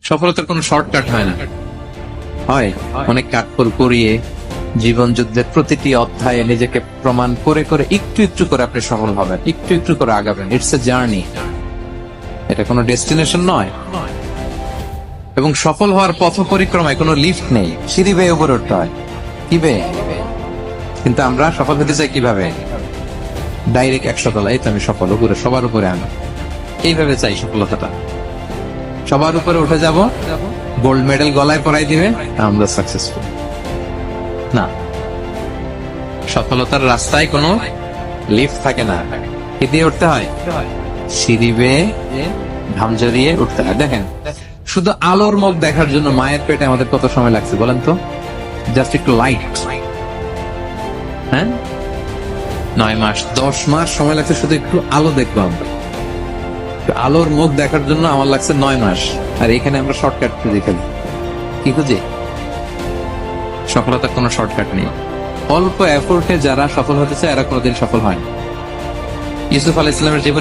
সফলতার কোনো শর্টকাট হয় না, হয় অনেক কাঠখড় করিয়ে জীবন যুদ্ধের প্রতিটি অধ্যায়ে নিজেকে প্রমাণ করে করে একটু একটু করে আপনি সফল হবেন, একটু একটু করে আগাবেন। ইটস এ জার্নি, এটা কোনো ডেস্টিনেশন নয়। এবং সফল হওয়ার পথ পরিক্রমায় কোনো লিফট নেই, সিঁড়ি বেয়ে উপরে উঠতে হয়। কি বেয়ে? কিন্তু আমরা সফল হতে চাই কিভাবে? ডাইরেক্ট 100 তলা, এই তো আমি সফল, উপরে সবার উপরে আমি এইভাবে চাই সফলতাটা। সবার উপরে উঠে যাব, গোল্ড মেডেল গলায় পরাই দিবে, আমরা সাকসেসফুল না। সফলতার রাস্তায় কোনো লিফট থাকে না, কি দিয়ে উঠতে হয়? সিঁড়ি বেয়ে ঘাম জড়িয়ে উঠতে হয়। দেখেন, শুধু আলোর মুখ দেখার জন্য মায়ের পেটে আমাদের কত সময় লাগছে বলেন তো? জাস্ট একটু লাইট, হ্যাঁ, 9 মাস 10 মাস সময় লাগছে শুধু একটু আলো দেখবো আমরা। আলোর মুখ দেখার জন্য আমার লাগছে 9 মাস। আর এখানে আমরা শর্টকাট খুঁজে ফেলি। কি খুঁজি? সফলতার কোনো শর্টকাট নেই। অল্প এফোর্টে যারা সফল হতে চায় এরা কোনোদিন সফল হয় না। ইউসুফ আলাইহিস সালামের জীবন